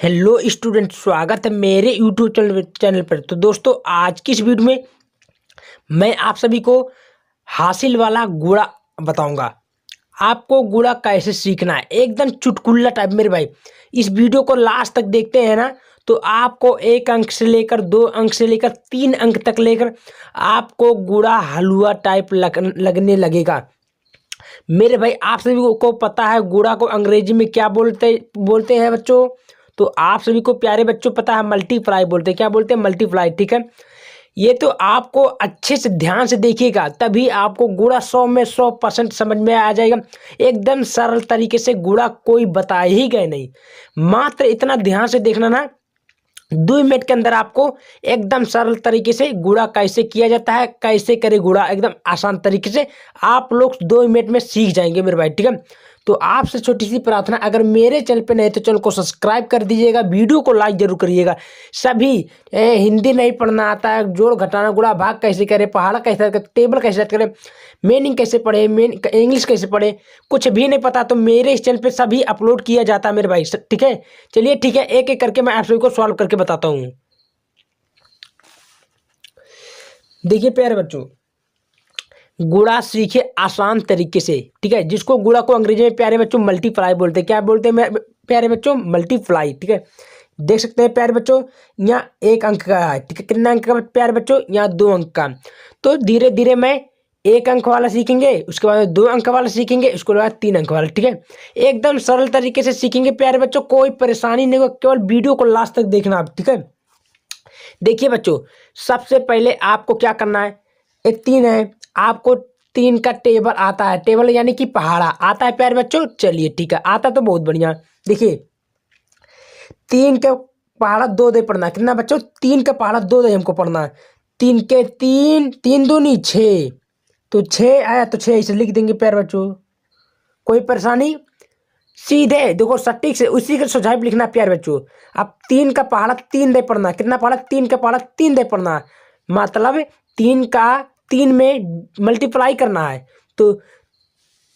Hello student, स्वागत है मेरे यूट्यूब चैनल पर। तो दोस्तों, आज की इस वीडियो में मैं आप सभी को हासिल वाला गुणा बताऊंगा। आपको गुणा कैसे सीखना है, एकदम चुटकुला टाइप। मेरे भाई, इस वीडियो को लास्ट तक देखते हैं ना, तो आपको 1 अंक से लेकर 2 अंक से लेकर 3 अंक तक लेकर आपको गुणा हलवा टाइप लगने लगेगा। मेरे भाई, आप सभी को पता है गुणा को अंग्रेजी में क्या बोलते बोलते हैं बच्चों? तो आप सभी को प्यारे बच्चों पता है, मल्टीप्लाई बोलते हैं। क्या बोलते हैं? मल्टीप्लाई। ठीक है, ये तो आपको अच्छे से ध्यान से देखिएगा, तभी आपको गुणा 100 में 100% समझ में आ जाएगा। एकदम सरल तरीके से गुणा कोई बता ही गए नहीं। मात्र इतना ध्यान से देखना ना, 2 मिनट के अंदर आपको एकदम सरल तरीके से गुणा कैसे किया जाता है, कैसे करे गुणा, एकदम आसान तरीके से आप लोग 2 मिनट में सीख जाएंगे मेरे भाई। ठीक है, तो आपसे छोटी सी प्रार्थना, अगर मेरे चैनल पे नहीं तो चैनल को सब्सक्राइब कर दीजिएगा, वीडियो को लाइक जरूर करिएगा। सभी हिंदी नहीं पढ़ना आता है, जोड़ घटाना गुणा भाग कैसे करे, पहाड़ा कैसे करे, टेबल कैसे करे, मीनिंग कैसे पढ़े, इंग्लिश कैसे पढ़े, कुछ भी नहीं पता तो मेरे इस चैनल पे सभी अपलोड किया जाता है मेरे भाई। ठीक है, चलिए ठीक है, एक एक करके मैं आप सभी को सॉल्व करके बताता हूँ। देखिए प्यारे बच्चों, गुणा सीखे आसान तरीके से। ठीक है, जिसको गुणा को अंग्रेजी में प्यारे बच्चों मल्टीप्लाई बोलते हैं। क्या बोलते हैं प्यारे बच्चों? मल्टीप्लाई। ठीक है, देख सकते हैं प्यारे बच्चों, यहाँ 1 अंक का है। ठीक है, कितना अंक का प्यारे बच्चों? यहाँ 2 अंक का। तो धीरे धीरे मैं 1 अंक वाला सीखेंगे, उसके बाद 2 अंक वाला सीखेंगे, उसके बाद 3 अंक वाला। ठीक है, एकदम सरल तरीके से सीखेंगे प्यारे बच्चों, कोई परेशानी नहीं होगा, केवल वीडियो को लास्ट तक देखना आप। ठीक है, देखिए बच्चों, सबसे पहले आपको क्या करना है, एक 3 है, आपको 3 का टेबल आता है, टेबल यानी कि पहाड़ा आता है प्यारे बच्चों। चलिए ठीक है, आता तो बहुत बढ़िया। देखिए 3 का पहाड़ा 2 दे पढ़ना है। कितना बच्चों? 3 का पहाड़ा 2 दे हमको पढ़ना है। 3 के 3, 3 दूनी 6, तो 6 आया तो 6 इसे लिख देंगे प्यारे बच्चों, कोई परेशानी? सीधे देखो, सटीक से उसी का सुझाव लिखना प्यारे बच्चों। अब 3 का पहाड़ा 3 दे पढ़ना। कितना पहाड़ा? 3 का पहाड़ा 3 दे पढ़ना, मतलब 3 का 3 में मल्टीप्लाई करना है। तो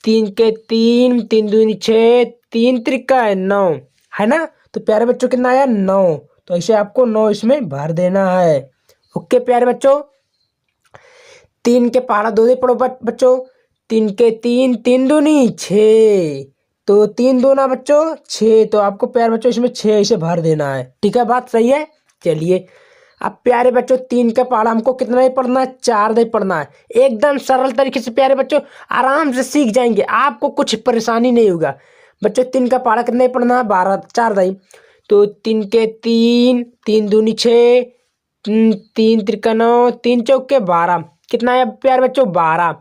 3 के 3, 3 दूनी 6, 3 त्रिका है 9, है ना? तो प्यारे बच्चों कितना आया? 9। तो ऐसे आपको 9 इसमें भर देना है। ओके प्यारे बच्चों, 3 के पहाड़ा 2 दे पढ़ो बच्चों। 3 के 3, 3 दूनी 6, तो 3 दूना बच्चों 6, तो आपको प्यारे बच्चों इसमें 6 इसे भर देना है। ठीक है, बात सही है। चलिए अब प्यारे बच्चों, 3 का पहाड़ा हमको कितना ही पढ़ना है? 4 दे पढ़ना है। एकदम सरल तरीके से प्यारे बच्चों आराम से सीख जाएंगे, आपको कुछ परेशानी नहीं होगा बच्चों। 3 का पहाड़ा कितना ही पढ़ना है? 12, 4 दई, तो 3 के 3, 3 दूनी 6, 3 त्रिका 9, 3 चौके 12, कितना है प्यारे बच्चों? 12।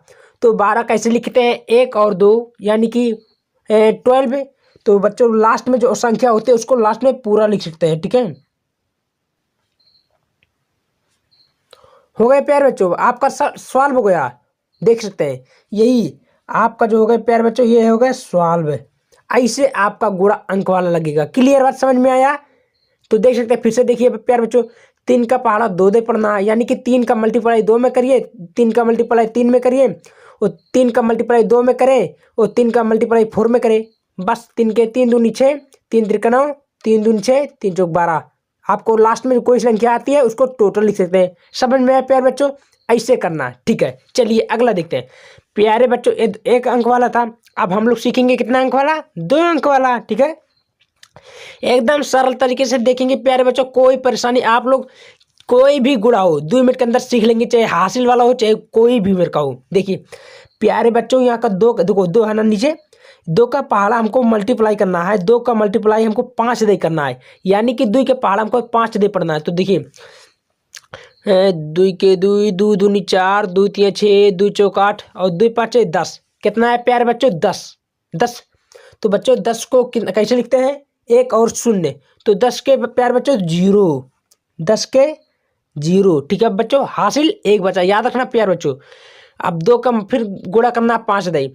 तो 12 कैसे लिखते हैं? 1 और 2 यानी कि 12। तो बच्चों लास्ट में जो संख्या होती है उसको लास्ट में पूरा लिख सकते हैं। ठीक है, हो गए प्यारे बच्चों, आपका सॉल्व हो गया। देख सकते हैं, यही आपका जो हो गया प्यारे बच्चों, ये हो गया सॉल्व। ऐसे आपका गुणा अंक वाला लगेगा। क्लियर बात समझ में आया? तो देख सकते हैं, फिर से देखिए प्यारे बच्चों, 3 का पहाड़ा 2 दे पढ़ना, यानी कि 3 का मल्टीप्लाई 2 में करिए, 3 का मल्टीप्लाई 3 में करिए, और 3 का मल्टीप्लाई 2 में करें, और 3 का मल्टीप्लाई 4 में करें। बस 3 के 3 दूनी 6, 3 त्रिका 9, 3 दूनी 6, 3 चौक 12। आपको लास्ट में कोई संख्या आती है उसको टोटल लिख सकते हैं। समझ में आया प्यारे बच्चों? ऐसे करना है। ठीक है, चलिए अगला देखते हैं प्यारे बच्चों। 1 अंक वाला था, अब हम लोग सीखेंगे कितना अंक वाला? 2 अंक वाला। ठीक है, एकदम सरल तरीके से देखेंगे प्यारे बच्चों, कोई परेशानी, आप लोग कोई भी गुणा हो 2 मिनट के अंदर सीख लेंगे, चाहे हासिल वाला हो चाहे कोई भी मेरे का हो। देखिए प्यारे बच्चों, यहाँ का 2, देखो 2 है ना नीचे, 2 का पहाड़ा हमको मल्टीप्लाई करना है, 2 का मल्टीप्लाई हमको 5 दे करना है, यानी कि 2 के पहाड़ा हमको 5 दे पढ़ना है। तो देखिए 2 के 2, 2 दूनी 4, 2 तिया 6, 2 चौक 8, और 2 5 10, कितना है प्यारे बच्चों? 10। 10, तो बच्चों 10 को कैसे लिखते हैं? 1 और 0, तो 10 के प्यारे बच्चों 0, 10 के 0। ठीक है बच्चों, हासिल 1 बचा, याद रखना प्यारे बच्चों। अब 2 का फिर गुणा करना 5 दई,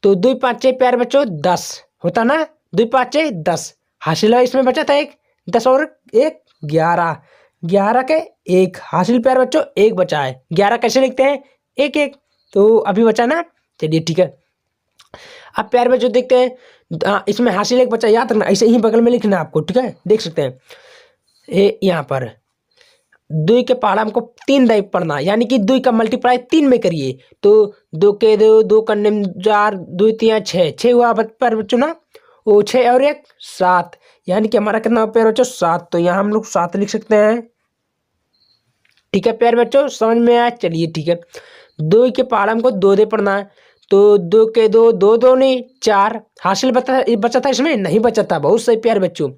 तो 2 5 प्यारे बच्चों 10 होता ना, 2 5 10, हासिल है इसमें बचा था 1, 10 और 1 11, 11 के 1, हासिल प्यारे बच्चों 1 बचा है। 11 कैसे लिखते हैं? 1 1, तो अभी बचा ना। चलिए ठीक है, अब प्यारे बच्चों देखते हैं, इसमें हासिल एक बचा, याद रखना, ऐसे ही बगल में लिखना आपको, ठीक है। देख सकते हैं ये यहाँ पर 2 के पहाड़ा हमको 3 दाई पढ़ना, यानी कि 2 का मल्टीप्लाई 3 में करिए तो 2 के 2, 2 करने में 4, 2 3 6, 6 हुआ पर बच्चों ना, वो 6 और 1 7, यानी कि हमारा कितना प्यारे बच्चों 7, तो यहाँ हम लोग 7 लिख सकते हैं। ठीक है प्यारे बच्चों, समझ में आया, चलिए ठीक है। 2 के पहाड़ा हमको 2 दे पढ़ना है तो 2 के 2, 2 2 नहीं 4, हासिल बचा था इसमें नहीं बचा था, बहुत सही प्यारे बच्चों।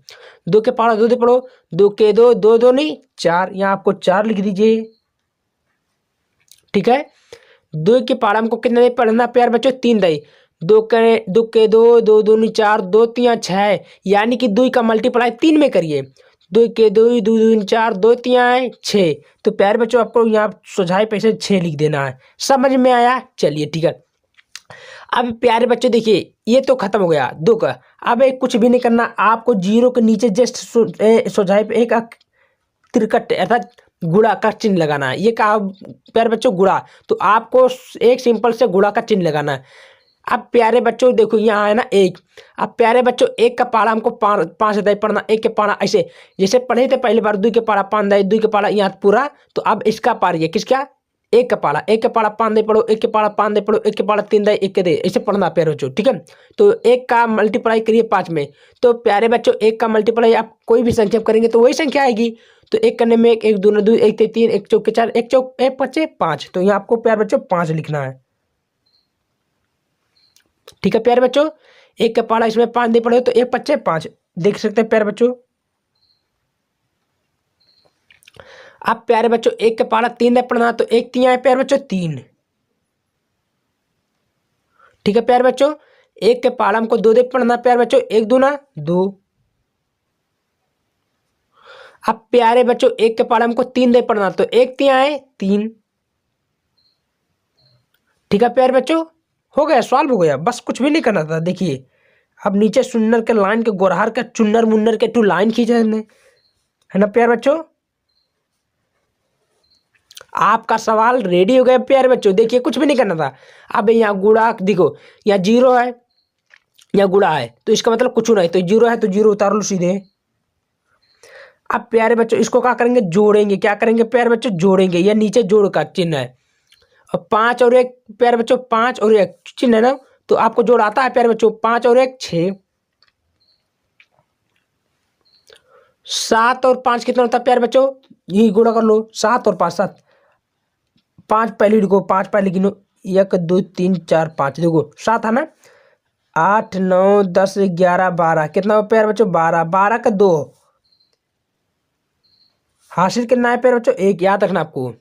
2 के पहाड़ा 2 दे पढ़ो, 2 के 2, 2 2 नहीं 4, यहाँ आपको 4 लिख दीजिए। ठीक है, 2 के पहाड़ा हमको कितना दे पढ़ना प्यारे बच्चों 3 दे, 2 के 2, 2 2 नहीं 4, 2 3 6, यानी कि 2 का मल्टीप्लाई 3 में करिए, 2 के 2, 2 2 4, 2 3 6, तो प्यारे बच्चों आपको यहाँ सुझाए पैसे 6 लिख देना है। समझ में आया, चलिए ठीक है। अब प्यारे बच्चों देखिए ये तो खत्म हो गया 2 का, अब एक कुछ भी नहीं करना आपको, 0 के नीचे जस्ट सुझाए पे एक तिरकट अर्थात गुणा का चिन्ह लगाना है। ये कहा प्यारे बच्चों गुणा, तो आपको एक सिंपल से गुणा का चिन्ह लगाना है। अब प्यारे बच्चों देखो यहाँ है ना 1, अब प्यारे बच्चों 1 का पहाड़ा हमको 5 दाई पढ़ना, 1 के पहाड़ा ऐसे जैसे पढ़े थे पहली बार, 2 के पहाड़ा 5 दाई, 2 के पहाड़ा यहाँ पूरा, तो अब इसका पारिए किसका 1 का पहाड़ा, 1 के पहाड़ा 5 दे पढ़ो, 1 के पहाड़ा 5 दे पढ़ो, 1 के पहाड़ा 3 दाई 1 के दे, ऐसे पढ़ना प्यारे बच्चों। ठीक है, तो 1 का मल्टीप्लाई करिए 5 में, तो प्यारे बच्चों 1 का मल्टीप्लाई आप कोई भी संख्या करेंगे तो वही संख्या आएगी, तो 1 करने में 1, 1 2 2, 1 3, 1 चौके 4, 1 चौक 1 5 5, तो यहाँ आपको प्यारे बच्चों 5 लिखना है। ठीक है प्यारे बच्चों, 1 का पहाड़ा इसमें 5 दे पड़े तो 1 5 5, देख सकते हैं प्यारे बच्चों। अब प्यारे बच्चों 1 का पहाड़ा 3 दे पढ़ना, तो 1 3 आए प्यारे बच्चों 3। ठीक है प्यारे बच्चों, 1 के पहाड़ा हमको 2 दे पढ़ना प्यारे बच्चों, 1 2 2। अब प्यारे बच्चों 1 के पहाड़ा हमको 3 दे पढ़ना, तो 1 3 आए 3। ठीक है प्यारे बच्चों, हो गया, सॉल्व हो गया, बस कुछ भी नहीं करना था। देखिए अब नीचे सुन्नर के लाइन के गोरहार का चुन्नर मुन्नर के 2 लाइन खींचे हमने, है ना प्यारे बच्चों। आपका सवाल रेडी हो गया प्यारे बच्चों, देखिए कुछ भी नहीं करना था। अब यहाँ गुणा देखो, यहाँ 0 है, यहाँ गुणा है, तो इसका मतलब कुछ नहीं, तो 0 है तो 0 उतार लो सीधे। अब प्यारे बच्चों इसको क्या करेंगे, जोड़ेंगे, क्या करेंगे प्यारे बच्चों जोड़ेंगे, या नीचे जोड़ का चिन्ह है, और 5 और 1 प्यारे बच्चों 5 और 1 चिन्ह है ना, तो आपको जोड़ आता है प्यारे बच्चों, 5 और 1 6, 7 और 5 कितना होता है प्यारे बच्चों, यही गुणा कर लो, 7 और 5 7, 5 पहले लिखो, 5 पहले गिनो, 1 2 3 4 5, देखो 7 है ना, 8 9 10 11 12, कितना हो प्यारे बच्चों 12, 12 का 2, हासिल कितना है प्यारे बच्चों 1, याद रखना आपको।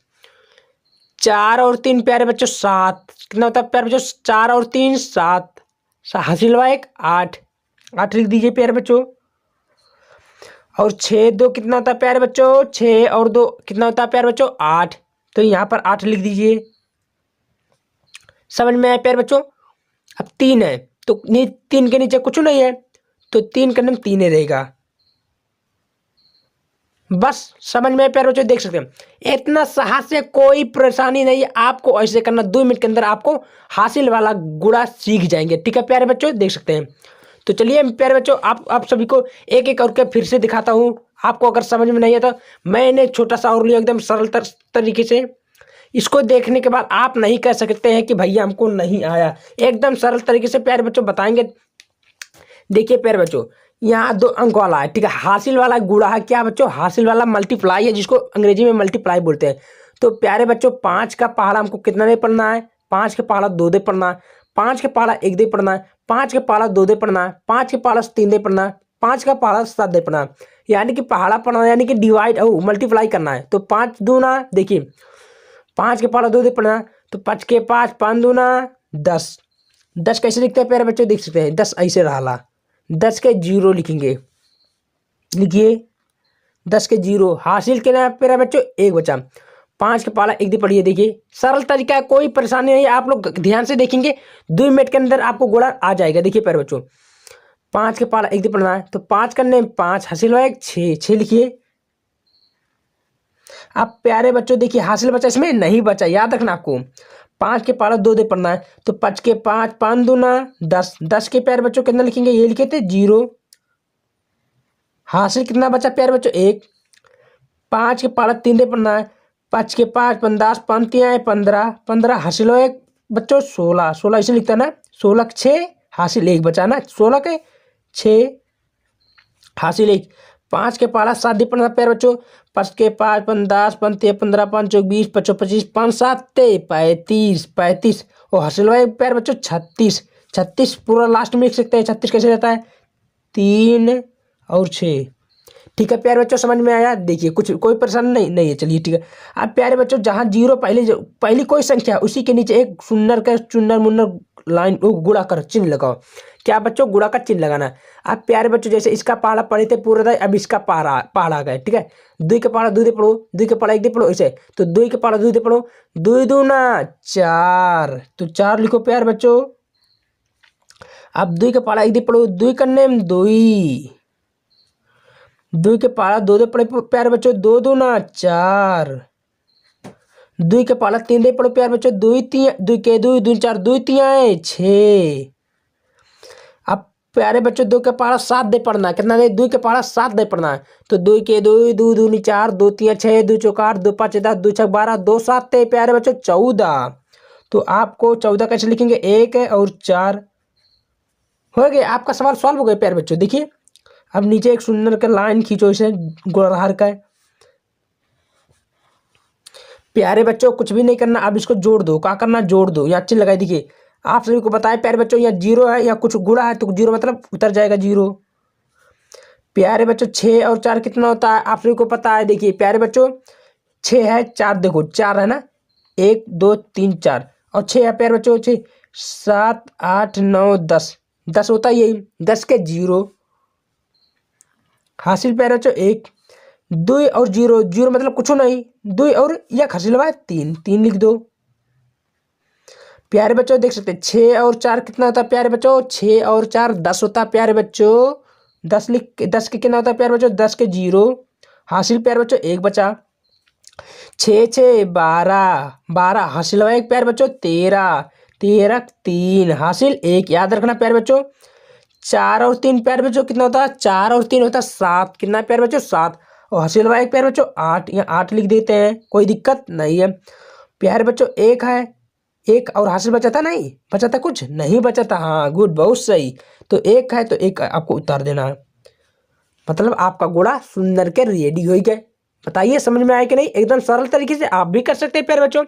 4 और 3 प्यारे बच्चों 7, कितना होता है प्यारे बच्चों 4 और 3 7, हासिल हुआ 1 8, 8 लिख दीजिए प्यारे बच्चों। और 6 2 कितना होता है प्यारे बच्चों, 6 और 2 कितना होता है प्यारे बच्चों 8, तो यहाँ पर 8 लिख दीजिए। समझ में आया प्यारे बच्चों। अब 3 है तो 3 के नीचे कुछ नहीं है, तो 3 करने में 3 ही रहेगा, बस समझ में प्यारे बच्चों। देख सकते हैं इतना सहज से, कोई परेशानी नहीं है, आपको ऐसे करना 2 मिनट के अंदर आपको हासिल वाला गुणा सीख जाएंगे। ठीक है प्यारे बच्चों, देख सकते हैं। तो चलिए प्यारे बच्चों आप सभी को एक एक करके फिर से दिखाता हूँ, आपको अगर समझ में नहीं आता, मैंने छोटा सा और लिया एकदम सरल तरीके से, इसको देखने के बाद आप नहीं कह सकते हैं कि भैया हमको नहीं आया, एकदम सरल तरीके से प्यारे बच्चों बताएंगे। देखिए प्यारे बच्चों यहाँ 2 अंक वाला है, ठीक है, हासिल वाला गुणा है, क्या बच्चों हासिल वाला मल्टीप्लाई है, जिसको अंग्रेजी में मल्टीप्लाई बोलते हैं। तो प्यारे बच्चों 5 का पहाड़ा हमको कितना दे पढ़ना है, 5 के पहाड़ा 2 दे पढ़ना है, 5 के पहाड़ा 1 दे पढ़ना है, 5 के पहाड़ा 2 दे पढ़ना है, 5 के पहाड़ा 3 दे पढ़ना है, 5 का पहाड़ा 7 दे पढ़ना है, यानी कि पहाड़ा पढ़ना यानी कि डिवाइड मल्टीप्लाई करना है। तो 5 दूना देखिए 5 के पहाड़ा 2 दे पढ़ना है, तो 5 के 5 5 दूना 10, 10 कैसे लिखते हैं प्यारे बच्चों, देख सकते हैं 10 ऐसे रहा, 10 के 0 लिखेंगे, लिखिए 10 के 0, हासिल के ना प्यारे बच्चों 1 बचा, 5 के पहाड़ा 1 दे पढ़िए, देखिए सरल तरीका है, कोई परेशानी नहीं है, आप लोग ध्यान से देखेंगे 2 मिनट के अंदर आपको गुणा आ जाएगा। देखिए प्यारे बच्चों 5 के पहाड़ा 1 दे पढ़ना है, तो 5 करने 5, हासिल हुआ 1 6, 6 लिखिए। अब प्यारे बच्चों देखिए हासिल बचा, इसमें नहीं बचा, याद रखना आपको, 5 के पाला 2 दे पढ़ना है, तो 5 के 5 5 दूना 10, 10 के प्यारे बच्चों कितना लिखेंगे, ये लिखे थे 0। हासिल कितना बचा प्यारे बच्चों 1। 5 के पाला 3 दे पढ़ना है, 5 के 5 15, 5 3 15, 15 हासिल हो एक बच्चों 16, 16 इसे लिखता है ना, 16 के 6 हासिल 1 बचा ना, 16 के 6 हासिल 1। 5 के पाला 7 दे पढ़ना प्यारे बच्चों, 5 के 5 15, 5 3 15, 5 चौक 20, 5 चौक 25, 5 7 35, 35 और हासिल हुआ प्यारे बच्चों 36, 36 पूरा लास्ट में लिख सकते हैं। 36 कैसे रहता है, 3 और 6। ठीक है प्यारे बच्चों, समझ में आया। देखिए कुछ कोई परेशानी नहीं है, चलिए ठीक है। अब प्यारे बच्चों जहाँ 0 पहली कोई संख्या है उसी के नीचे एक शून्य का चुन्नर मुन्नर लाइन गुणा कर चिन्ह लगाओ। क्या बच्चों, गुणा का चिन्ह लगाना है। अब प्यारे बच्चों जैसे इसका पहाड़ा पढ़े थे पूरा था, अब इसका पहाड़ा आ गया। ठीक है, 2 के पहाड़ा 2 दे पढ़ो, 2 के पहाड़ा 1 दे पढ़ो ऐसे, तो 2 के पहाड़ा 2 दे पढ़ो, 2 दूना 4, तो 4 लिखो प्यारे बच्चों। अब 2 के पहाड़ा 1 दे पढ़ो, 2 करने में 2, 2 के पहाड़ा 2 दे पढ़े प्यारे बच्चों, 2 दूना 4, 2 के पहाड़ा 3 दे पढ़ो प्यारे बच्चों, 2 3 2 के 2 2 4, 2 3 6। अब प्यारे बच्चों 2 के पहाड़ा 7 दे पढ़ना है, कितना दे, 2 के पहाड़ा 7 दे पढ़ना है, तो 2 के 2 2 2 4, 2 3 6, 2 चौक 8, 2 5 10, 2 6 12, 2 7 प्यारे बच्चों 14। तो आपको 14 कैसे लिखेंगे, 1 और 4 हो गए। आपका सवाल सॉल्व हो गया प्यारे बच्चों। देखिए अब नीचे एक शून्य का लाइन खींचो, इसे गोलाकार का है प्यारे बच्चों, कुछ भी नहीं करना। अब इसको जोड़ दो, क्या करना, जोड़ दो, यहाँ चिन्ह लगाई। देखिए आप सभी को बताए प्यारे बच्चों, यहाँ 0 है या कुछ गुणा है तो 0 मतलब उतर जाएगा 0। प्यारे बच्चों 6 और 4 कितना होता है, आप सभी को पता है। देखिए प्यारे बच्चों 6 है, 4 देखो 4 है ना, 1 2 3 4 और 6 है प्यारे बच्चों, 6 7 8 9 10, 10 होता है यही, 10 के 0 हासिल प्यारे बच्चों 1। 2 और 0, 0 मतलब कुछ नहीं, 2 और यह हासिल हुआ 3, 3 लिख दो प्यारे बच्चों। देख सकते हैं 6 और 4 कितना होता है प्यारे बच्चों, 6 और 4 10 होता है प्यारे बच्चों। 10 लिख, 10 के कितना होता है प्यारे बच्चों, 10 के 0 हासिल प्यारे बच्चों 1 बचा। 6 6 12, 12 हासिल हुआ 1 प्यारे बच्चों, 13 13 3 हासिल 1, याद रखना प्यारे बच्चों। 4 और 3 प्यारे बच्चों कितना होता है, 4 और 3 होता है 7, कितना प्यारे बच्चों 7 और हासिल हुआ 1 प्यारे बच्चों 8, यहाँ 8 लिख देते हैं, कोई दिक्कत नहीं है प्यारे बच्चों। 1 है, 1 और हासिल बचा था, नहीं बचा था, कुछ नहीं बचा था, हाँ गुड, बहुत सही। तो 1 है तो 1 आपको उतार देना है, मतलब आपका गुणा सुंदर के रेडी हो गए। बताइए समझ में आया कि नहीं, एकदम सरल तरीके से आप भी कर सकते हैं प्यारे बच्चों।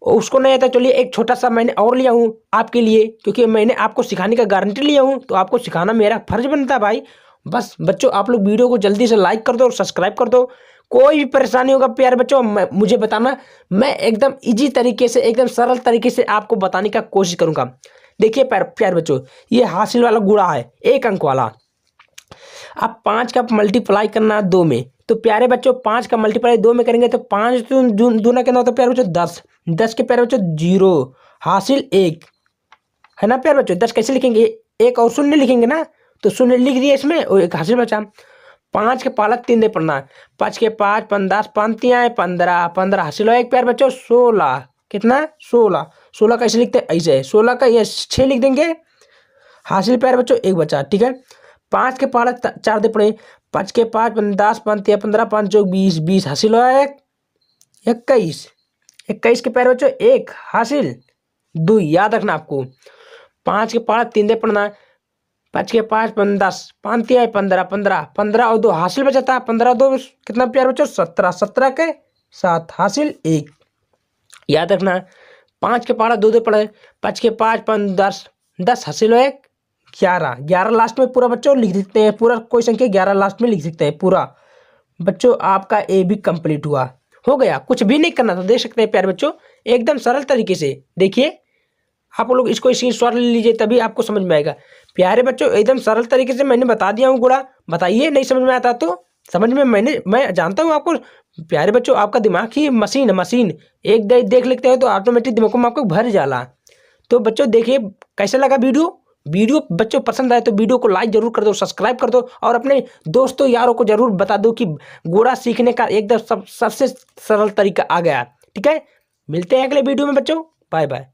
उसको नहीं आता, चलिए एक छोटा सा मैंने और लिया हूँ आपके लिए, क्योंकि मैंने आपको सिखाने का गारंटी लिया हूँ तो आपको सिखाना मेरा फर्ज बनता है भाई। बस बच्चों आप लोग वीडियो को जल्दी से लाइक कर दो और सब्सक्राइब कर दो। कोई भी परेशानी होगा प्यारे बच्चों मुझे बताना, मैं एकदम इजी तरीके से, एकदम सरल तरीके से आपको बताने का कोशिश करूंगा। देखिए प्यारे बच्चों, ये हासिल वाला गुणा है 1 अंक वाला। अब 5 का मल्टीप्लाई करना है 2 में, तो प्यारे बच्चों 5 का मल्टीप्लाई 2 में करेंगे तो 5 दूना कितना होता है प्यारे बच्चों 10, 10 के प्यारे बच्चों 0 हासिल 1 है ना प्यारे बच्चों। 10 कैसे लिखेंगे, 1 और शून्य लिखेंगे ना, तो शून्य लिख दिए इसमें और 1 हासिल बचा। 5 के पाला 3 दे पढ़ना है, 5 के 5 15, 5 3 15, 15 हासिल हो 1 प्यारे बच्चों 16, कितना 16, 16 कैसे लिखते हैं ऐसे, 16 का ये 6 लिख देंगे हासिल प्यारे बच्चों 1 बचा। ठीक है, 5 के पहाड़ा 4 दे पड़े, 5 के 5 10 5 3 15, 5 चौक 20, 20 हासिल हुआ 1 21, 21 के प्यारे बच्चों 1 हासिल 2, याद रखना आपको। 5 के पहाड़ा 3 दे पढ़ना है, 5 के 5 10, 5 3 15, 15 15 और 2 हासिल बचा था, 15 2 कितना प्यारे बच्चों 17, 17 के 7 हासिल 1, याद रखना। 5 के पहाड़ा 2 दे पड़े, 5 के 5 10, 10 हासिल हुआ 1 11, 11 लास्ट में पूरा बच्चों लिख सकते हैं, पूरा कोई संख्या 11 लास्ट में लिख सकते हैं पूरा बच्चों। आपका ए भी कंप्लीट हुआ, हो गया, कुछ भी नहीं करना था। देख सकते हैं प्यारे बच्चों एकदम सरल तरीके से। देखिए आप लोग इसको स्क्रीनशॉट ले लीजिए तभी आपको समझ में आएगा प्यारे बच्चों, एकदम सरल तरीके से मैंने बता दिया हूँ गुणा। बताइए नहीं समझ में आता तो, समझ में मैं जानता हूँ आपको प्यारे बच्चों, आपका दिमाग ही मशीन मशीन, एक देख लेते हैं तो ऑटोमेटिक दिमाग में आपको भर जाला। तो बच्चों देखिए कैसा लगा वीडियो बच्चों पसंद आए तो वीडियो को लाइक जरूर कर दो, सब्सक्राइब कर दो और अपने दोस्तों यारों को जरूर बता दो कि गुणा सीखने का एकदम सबसे सरल तरीका आ गया। ठीक है, मिलते हैं अगले वीडियो में बच्चों। Bye bye.